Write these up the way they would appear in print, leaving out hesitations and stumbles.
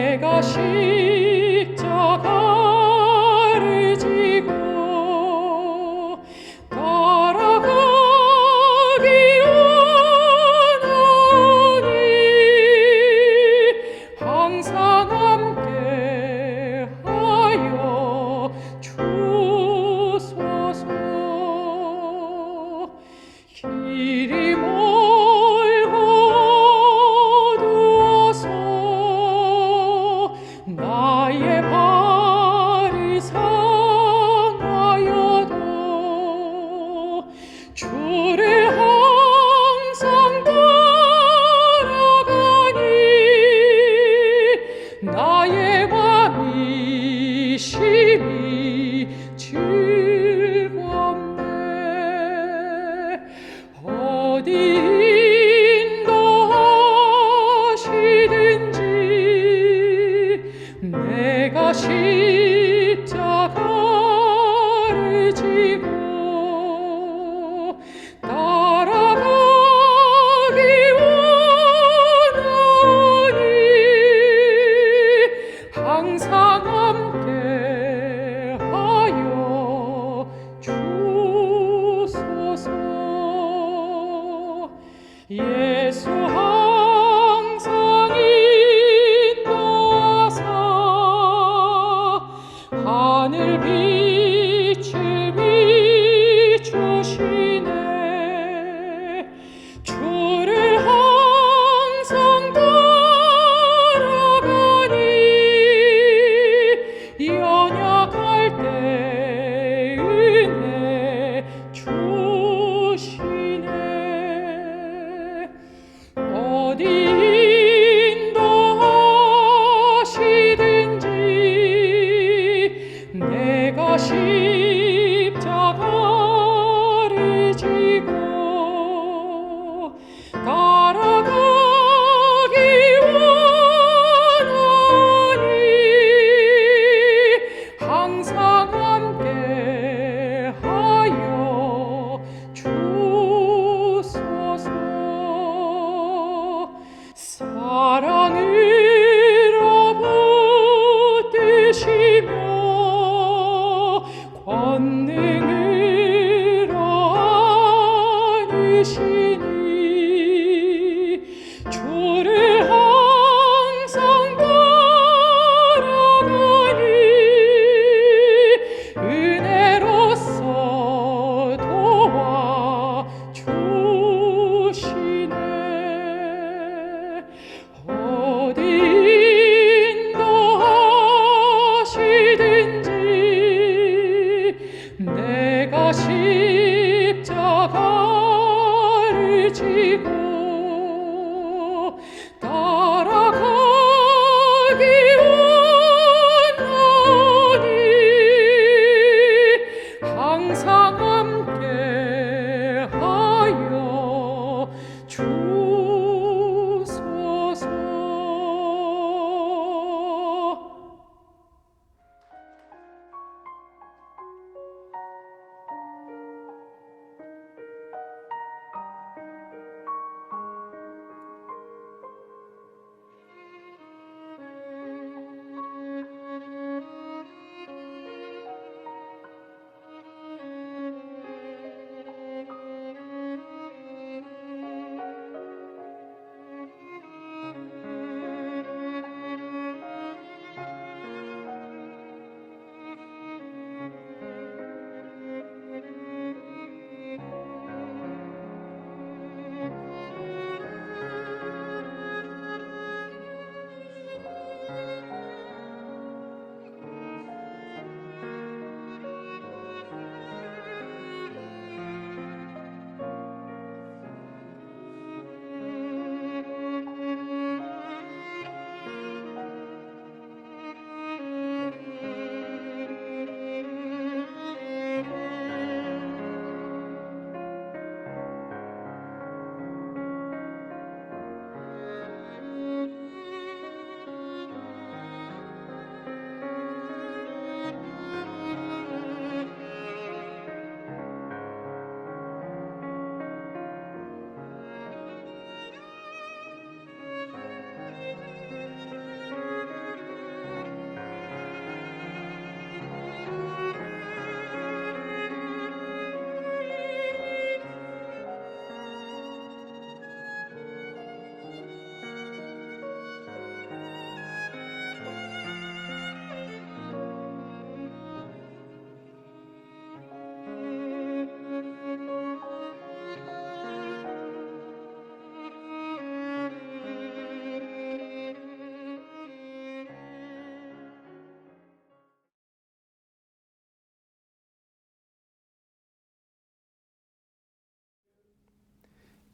내가 십자가를 지고 따라가기 원하니 항상 함께하여 주소서. 길이 멀고 어두워서 나의 발이 상하여도 주를 항상 따라가니 나의 맘이 심히 즐겁네. 어디 인도하시든지 내가 십자가를 지고 따라가기 원하니 항상 함께하여 주소서. 예수 항상 인도하사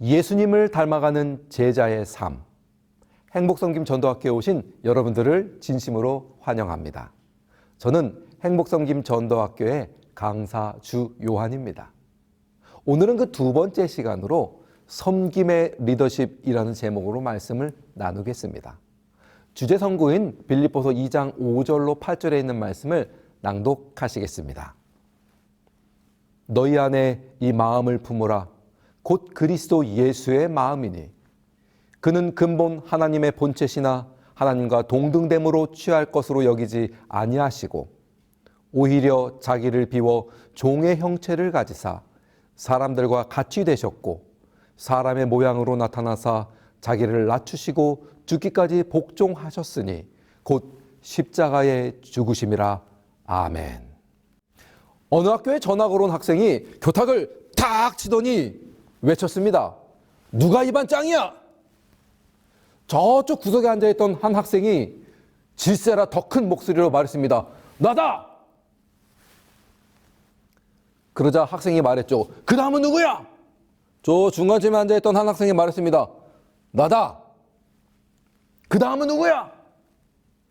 예수님을 닮아가는 제자의 삶. 행복성김 전도학교에 오신 여러분들을 진심으로 환영합니다. 저는 행복성김 전도학교의 강사 주요한입니다. 오늘은 그 두 번째 시간으로 섬김의 리더십이라는 제목으로 말씀을 나누겠습니다. 주제 선구인 빌립보서 2장 5절로 8절에 있는 말씀을 낭독하시겠습니다. 너희 안에 이 마음을 품으라. 곧 그리스도 예수의 마음이니 그는 근본 하나님의 본체시나 하나님과 동등됨으로 취할 것으로 여기지 아니하시고 오히려 자기를 비워 종의 형체를 가지사 사람들과 같이 되셨고 사람의 모양으로 나타나사 자기를 낮추시고 죽기까지 복종하셨으니 곧 십자가에 죽으심이라. 아멘. 어느 학교에 전학을 온 학생이 교탁을 탁 치더니 외쳤습니다. 누가 이 반 짱이야? 저쪽 구석에 앉아있던 한 학생이 질세라 더 큰 목소리로 말했습니다. 나다! 그러자 학생이 말했죠. 그 다음은 누구야? 저 중간쯤에 앉아있던 한 학생이 말했습니다. 나다! 그 다음은 누구야?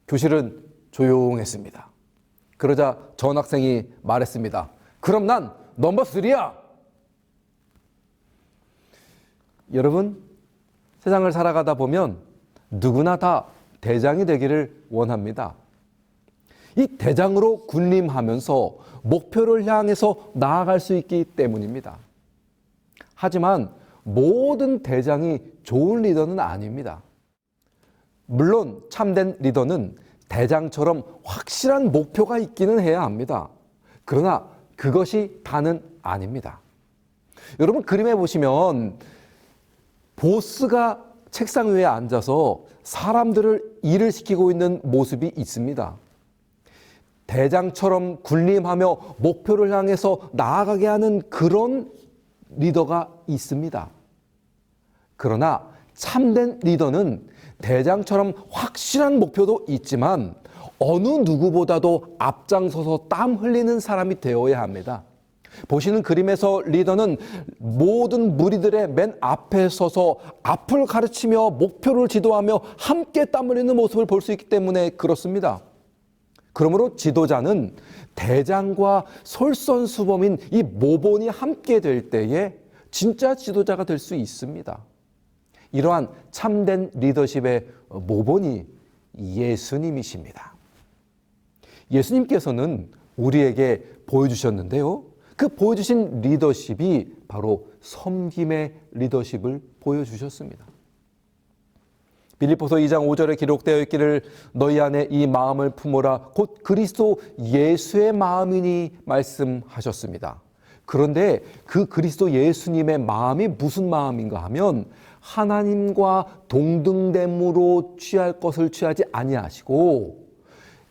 교실은 조용했습니다. 그러자 전 학생이 말했습니다. 그럼 난 넘버 3야! 여러분, 세상을 살아가다 보면 누구나 다 대장이 되기를 원합니다. 이 대장으로 군림하면서 목표를 향해서 나아갈 수 있기 때문입니다. 하지만 모든 대장이 좋은 리더는 아닙니다. 물론 참된 리더는 대장처럼 확실한 목표가 있기는 해야 합니다. 그러나 그것이 다는 아닙니다. 여러분, 그림에 보시면 보스가 책상 위에 앉아서 사람들을 일을 시키고 있는 모습이 있습니다. 대장처럼 군림하며 목표를 향해서 나아가게 하는 그런 리더가 있습니다. 그러나 참된 리더는 대장처럼 확실한 목표도 있지만 어느 누구보다도 앞장서서 땀 흘리는 사람이 되어야 합니다. 보시는 그림에서 리더는 모든 무리들의 맨 앞에 서서 앞을 가르치며 목표를 지도하며 함께 땀 흘리는 모습을 볼 수 있기 때문에 그렇습니다. 그러므로 지도자는 대장과 솔선수범인 이 모본이 함께 될 때에 진짜 지도자가 될 수 있습니다. 이러한 참된 리더십의 모본이 예수님이십니다. 예수님께서는 우리에게 보여주셨는데요. 그 보여주신 리더십이 바로 섬김의 리더십을 보여주셨습니다. 빌립보서 2장 5절에 기록되어 있기를 너희 안에 이 마음을 품어라 곧 그리스도 예수의 마음이니 말씀하셨습니다. 그런데 그 그리스도 예수님의 마음이 무슨 마음인가 하면 하나님과 동등됨으로 취할 것을 취하지 아니하시고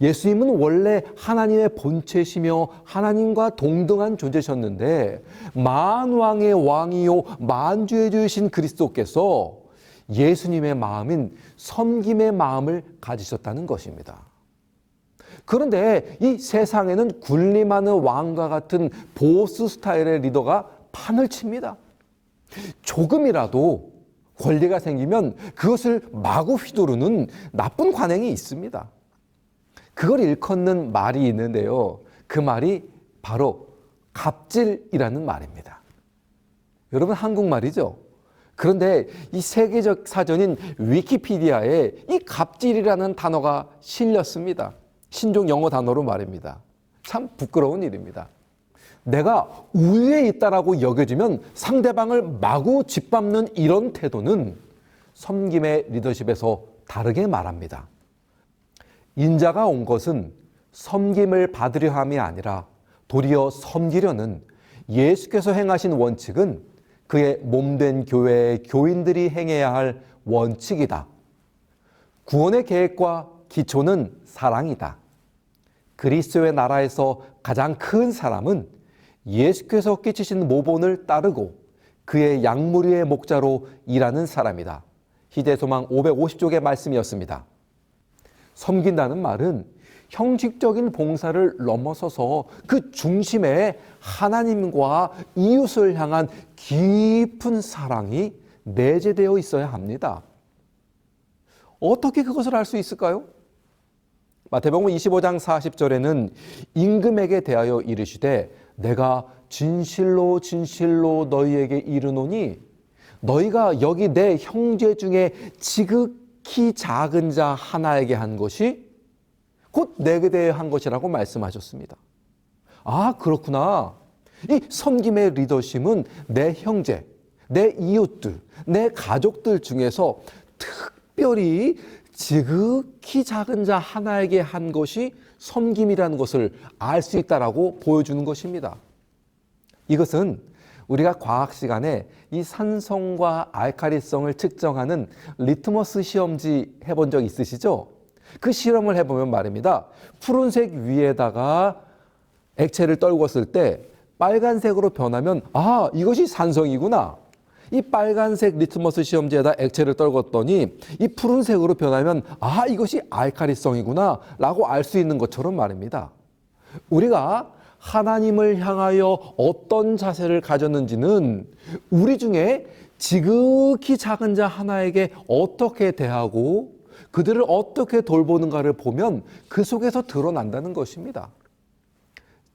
예수님은 원래 하나님의 본체시며 하나님과 동등한 존재셨는데 만왕의 왕이요 만주의 주이신 그리스도께서 예수님의 마음인 섬김의 마음을 가지셨다는 것입니다. 그런데 이 세상에는 군림하는 왕과 같은 보스 스타일의 리더가 판을 칩니다. 조금이라도 권리가 생기면 그것을 마구 휘두르는 나쁜 관행이 있습니다. 그걸 일컫는 말이 있는데요. 그 말이 바로 갑질이라는 말입니다. 여러분, 한국말이죠? 그런데 이 세계적 사전인 위키피디아에 이 갑질이라는 단어가 실렸습니다. 신종 영어 단어로 말입니다. 참 부끄러운 일입니다. 내가 우위에 있다라고 여겨지면 상대방을 마구 짓밟는 이런 태도는 섬김의 리더십에서 다르게 말합니다. 인자가 온 것은 섬김을 받으려 함이 아니라 도리어 섬기려는 예수께서 행하신 원칙은 그의 몸된 교회의 교인들이 행해야 할 원칙이다. 구원의 계획과 기초는 사랑이다. 그리스도의 나라에서 가장 큰 사람은 예수께서 끼치신 모본을 따르고 그의 양무리의 목자로 일하는 사람이다. 희대소망 550쪽의 말씀이었습니다. 섬긴다는 말은 형식적인 봉사를 넘어서서 그 중심에 하나님과 이웃을 향한 깊은 사랑이 내재되어 있어야 합니다. 어떻게 그것을 알 수 있을까요? 마태복음 25장 40절에는 임금에게 대하여 이르시되 내가 진실로 진실로 너희에게 이르노니 너희가 여기 내 형제 중에 지극히 작은 자 하나에게 한 것이 곧 내게 대해 한 것이라고 말씀하셨습니다. 아, 그렇구나. 이 섬김의 리더십은 내 형제, 내 이웃들, 내 가족들 중에서 특별히 지극히 작은 자 하나에게 한 것이 섬김이라는 것을 알 수 있다라고 보여주는 것입니다. 이것은 우리가 과학 시간에 이 산성과 알칼리성을 측정하는 리트머스 시험지 해본 적 있으시죠? 그 실험을 해보면 말입니다. 푸른색 위에다가 액체를 떨궜을 때 빨간색으로 변하면 아, 이것이 산성이구나. 이 빨간색 리트머스 시험지에다 액체를 떨궜더니 이 푸른색으로 변하면 아, 이것이 알칼리성이구나 라고 알 수 있는 것처럼 말입니다. 우리가 하나님을 향하여 어떤 자세를 가졌는지는 우리 중에 지극히 작은 자 하나에게 어떻게 대하고 그들을 어떻게 돌보는가를 보면 그 속에서 드러난다는 것입니다.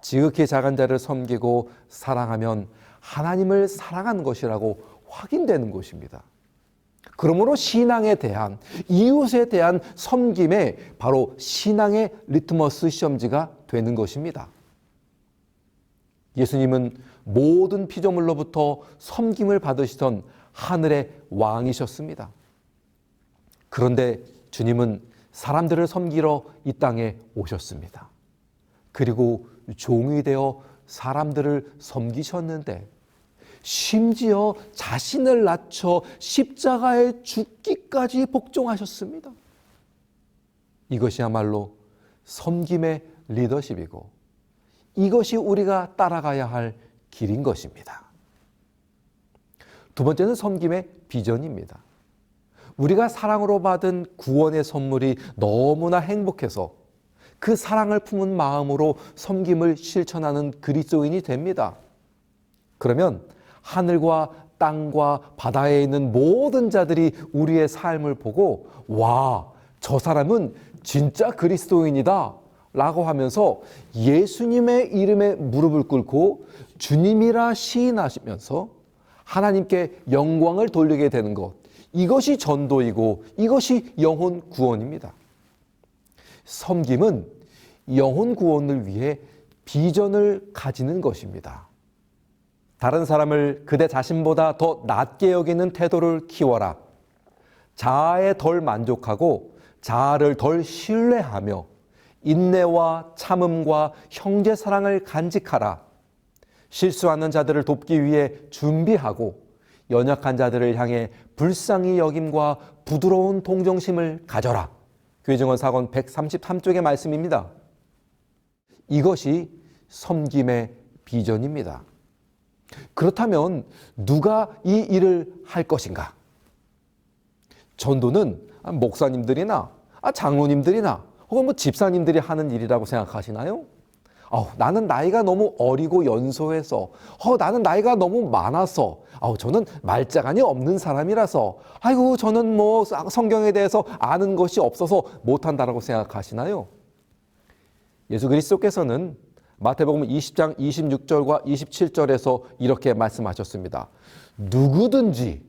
지극히 작은 자를 섬기고 사랑하면 하나님을 사랑하는 것이라고 확인되는 것입니다. 그러므로 신앙에 대한, 이웃에 대한 섬김에 바로 신앙의 리트머스 시험지가 되는 것입니다. 예수님은 모든 피조물로부터 섬김을 받으시던 하늘의 왕이셨습니다. 그런데 주님은 사람들을 섬기러 이 땅에 오셨습니다. 그리고 종이 되어 사람들을 섬기셨는데 심지어 자신을 낮춰 십자가에 죽기까지 복종하셨습니다. 이것이야말로 섬김의 리더십이고 이것이 우리가 따라가야 할 길인 것입니다. 두 번째는 섬김의 비전입니다. 우리가 사랑으로 받은 구원의 선물이 너무나 행복해서 그 사랑을 품은 마음으로 섬김을 실천하는 그리스도인이 됩니다. 그러면 하늘과 땅과 바다에 있는 모든 자들이 우리의 삶을 보고 와, 저 사람은 진짜 그리스도인이다 라고 하면서 예수님의 이름에 무릎을 꿇고 주님이라 시인하시면서 하나님께 영광을 돌리게 되는 것, 이것이 전도이고 이것이 영혼 구원입니다. 섬김은 영혼 구원을 위해 비전을 가지는 것입니다. 다른 사람을 그대 자신보다 더 낮게 여기는 태도를 키워라. 자아에 덜 만족하고 자아를 덜 신뢰하며 인내와 참음과 형제 사랑을 간직하라. 실수하는 자들을 돕기 위해 준비하고 연약한 자들을 향해 불쌍히 여김과 부드러운 동정심을 가져라. 교회증언 사권 133쪽의 말씀입니다. 이것이 섬김의 비전입니다. 그렇다면 누가 이 일을 할 것인가? 전도는 목사님들이나 장로님들이나 혹은 집사님들이 하는 일이라고 생각하시나요? 나는 나이가 너무 어리고 연소해서, 나는 나이가 너무 많아서, 저는 말자간이 없는 사람이라서, 아이고, 저는 뭐 성경에 대해서 아는 것이 없어서 못한다라고 생각하시나요? 예수 그리스도께서는 마태복음 20장 26절과 27절에서 이렇게 말씀하셨습니다. 누구든지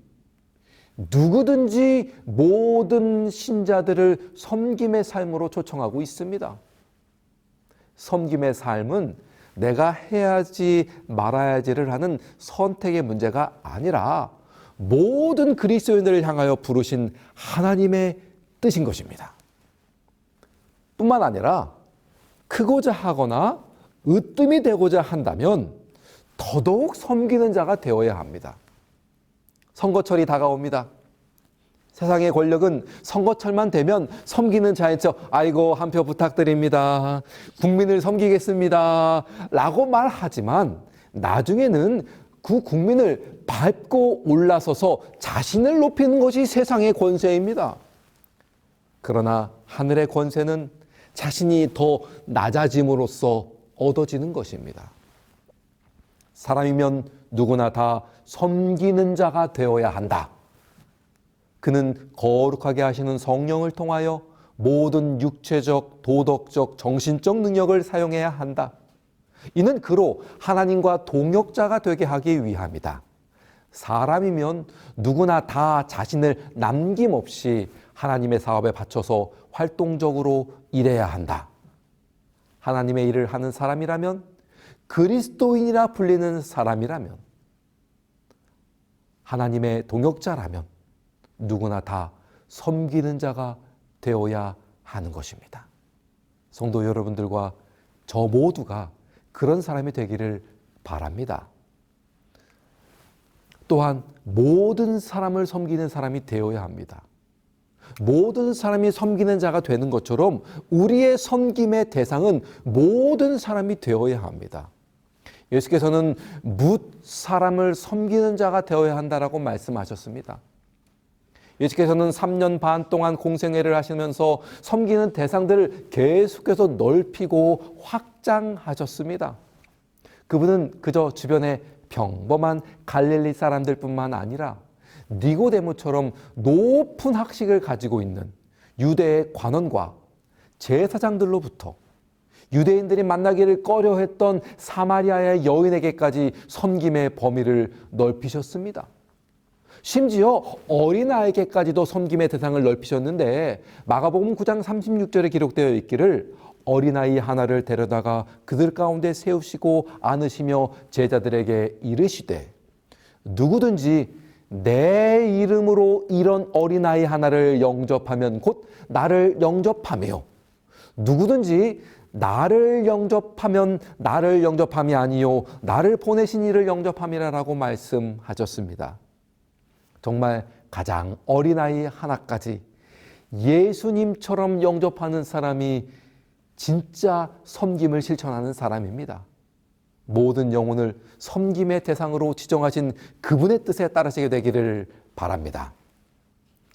모든 신자들을 섬김의 삶으로 초청하고 있습니다. 섬김의 삶은 내가 해야지 말아야지를 하는 선택의 문제가 아니라 모든 그리스도인들을 향하여 부르신 하나님의 뜻인 것입니다. 뿐만 아니라 크고자 하거나 으뜸이 되고자 한다면 더더욱 섬기는 자가 되어야 합니다. 선거철이 다가옵니다. 세상의 권력은 선거철만 되면 섬기는 자인 척 아이고 한 표 부탁드립니다. 국민을 섬기겠습니다. 라고 말하지만 나중에는 그 국민을 밟고 올라서서 자신을 높이는 것이 세상의 권세입니다. 그러나 하늘의 권세는 자신이 더 낮아짐으로써 얻어지는 것입니다. 사람이면 누구나 다 섬기는 자가 되어야 한다 그는 거룩하게 하시는 성령을 통하여 모든 육체적, 도덕적, 정신적 능력을 사용해야 한다. 이는 그로 하나님과 동역자가 되게 하기 위함이다. 사람이면 누구나 다 자신을 남김없이 하나님의 사업에 바쳐서 활동적으로 일해야 한다. 하나님의 일을 하는 사람이라면, 그리스도인이라 불리는 사람이라면, 하나님의 동역자라면 누구나 다 섬기는 자가 되어야 하는 것입니다. 성도 여러분들과 저 모두가 그런 사람이 되기를 바랍니다. 또한 모든 사람을 섬기는 사람이 되어야 합니다. 모든 사람이 섬기는 자가 되는 것처럼 우리의 섬김의 대상은 모든 사람이 되어야 합니다. 예수께서는 뭇 사람을 섬기는 자가 되어야 한다라고 말씀하셨습니다. 예수께서는 3년 반 동안 공생애를 하시면서 섬기는 대상들을 계속해서 넓히고 확장하셨습니다. 그분은 그저 주변의 평범한 갈릴리 사람들뿐만 아니라 니고데모처럼 높은 학식을 가지고 있는 유대의 관원과 제사장들로부터 유대인들이 만나기를 꺼려했던 사마리아의 여인에게까지 섬김의 범위를 넓히셨습니다. 심지어 어린아이에게까지도 섬김의 대상을 넓히셨는데 마가복음 9장 36절에 기록되어 있기를 어린아이 하나를 데려다가 그들 가운데 세우시고 안으시며 제자들에게 이르시되 누구든지 내 이름으로 이런 어린아이 하나를 영접하면 곧 나를 영접하며 누구든지 나를 영접하면 나를 영접함이 아니요 나를 보내신 이를 영접함이라라고 말씀하셨습니다. 정말 가장 어린아이 하나까지 예수님처럼 영접하는 사람이 진짜 섬김을 실천하는 사람입니다. 모든 영혼을 섬김의 대상으로 지정하신 그분의 뜻에 따르시게 되기를 바랍니다.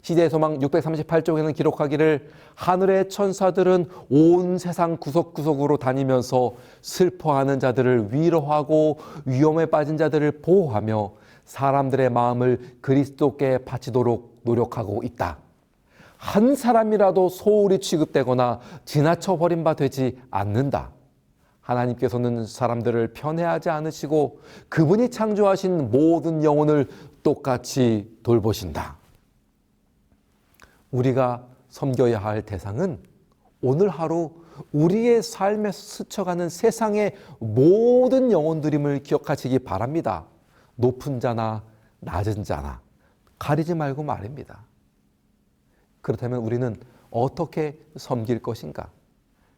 시대의 소망 638쪽에는 기록하기를 하늘의 천사들은 온 세상 구석구석으로 다니면서 슬퍼하는 자들을 위로하고 위험에 빠진 자들을 보호하며 사람들의 마음을 그리스도께 바치도록 노력하고 있다. 한 사람이라도 소홀히 취급되거나 지나쳐 버린 바 되지 않는다. 하나님께서는 사람들을 편애하지 않으시고 그분이 창조하신 모든 영혼을 똑같이 돌보신다. 우리가 섬겨야 할 대상은 오늘 하루 우리의 삶에서 스쳐가는 세상의 모든 영혼들임을 기억하시기 바랍니다. 높은 자나 낮은 자나 가리지 말고 말입니다. 그렇다면 우리는 어떻게 섬길 것인가?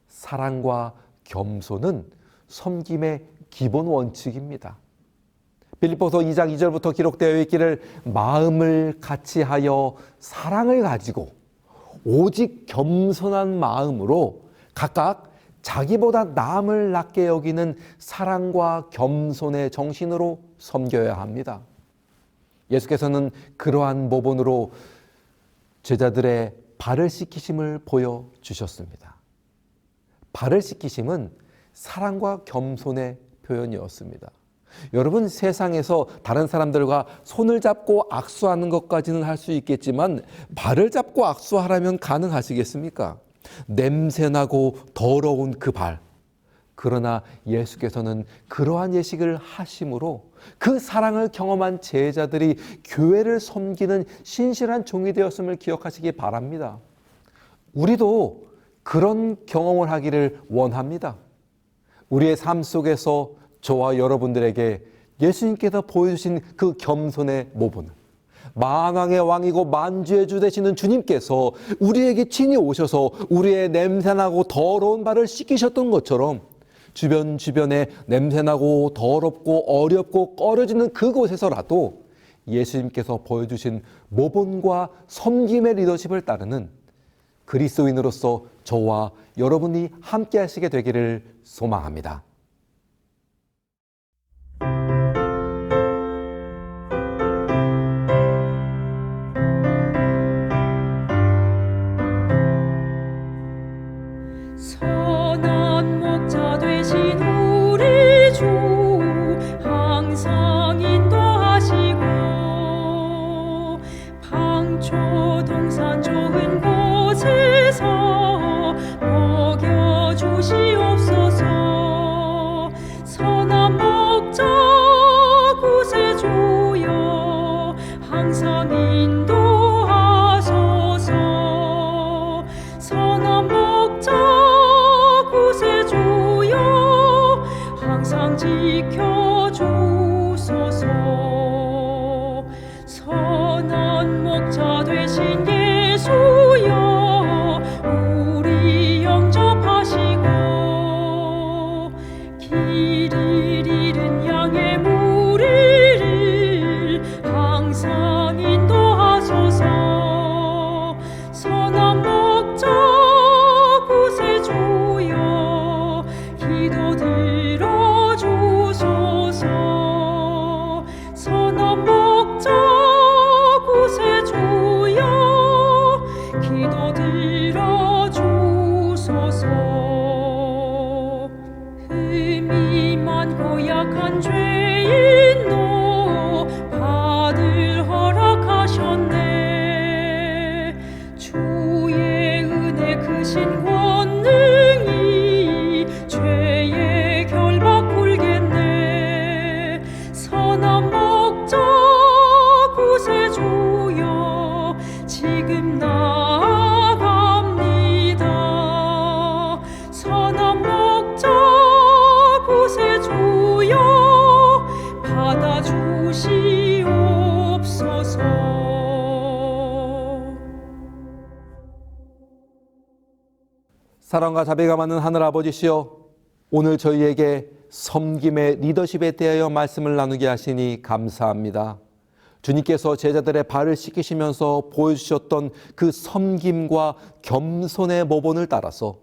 사랑과 겸손은 섬김의 기본 원칙입니다. 빌립보서 2장 2절부터 기록되어 있기를 마음을 같이하여 사랑을 가지고 오직 겸손한 마음으로 각각 자기보다 남을 낮게 여기는 사랑과 겸손의 정신으로 섬겨야 합니다. 예수께서는 그러한 모본으로 제자들의 발을 씻기심을 보여주셨습니다. 발을 씻기심은 사랑과 겸손의 표현이었습니다. 여러분, 세상에서 다른 사람들과 손을 잡고 악수하는 것까지는 할 수 있겠지만 발을 잡고 악수하라면 가능하시겠습니까? 냄새나고 더러운 그 발. 그러나 예수께서는 그러한 예식을 하심으로 그 사랑을 경험한 제자들이 교회를 섬기는 신실한 종이 되었음을 기억하시기 바랍니다. 우리도 그런 경험을 하기를 원합니다. 우리의 삶 속에서 저와 여러분들에게 예수님께서 보여주신 그 겸손의 모본을 만왕의 왕이고 만주의 주 되시는 주님께서 우리에게 친히 오셔서 우리의 냄새나고 더러운 발을 씻기셨던 것처럼 주변에 냄새나고 더럽고 어렵고 꺼려지는 그곳에서라도 예수님께서 보여주신 모본과 섬김의 리더십을 따르는 그리스도인으로서 저와 여러분이 함께 하시게 되기를 소망합니다. 선한 목자 되신 우리 주 항상 인도하시고 방초 지켜주소서. 선한 목자 되신 예수여 우리 영접하시고 길을 잃은 양의 무리를 항상 인도하소서. 선한 목자 구세주여 기도 들어주소서. 선한 목자 구세주여 기도 들어주소서. 흠이 많고 약한 죄인도 받을 허락하셨네. 주의 은혜 크신 권능이 죄의 결박 풀겠네. 선한 목자 구세주여 지금 나아갑니다. 선한 목자 구세주여 받아주시옵소서. 사랑과 자비가 많은 하늘아버지시여, 오늘 저희에게 섬김의 리더십에 대하여 말씀을 나누게 하시니 감사합니다. 주님께서 제자들의 발을 씻기시면서 보여주셨던 그 섬김과 겸손의 모본을 따라서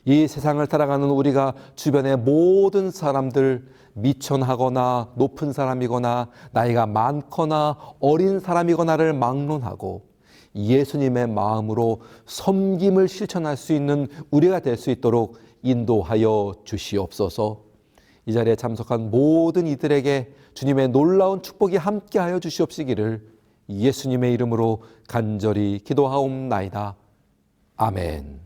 이 세상을 살아가는 우리가 주변의 모든 사람들, 미천하거나 높은 사람이거나 나이가 많거나 어린 사람이거나를 막론하고 예수님의 마음으로 섬김을 실천할 수 있는 우리가 될 수 있도록 인도하여 주시옵소서. 이 자리에 참석한 모든 이들에게 주님의 놀라운 축복이 함께하여 주시옵시기를 예수님의 이름으로 간절히 기도하옵나이다. 아멘.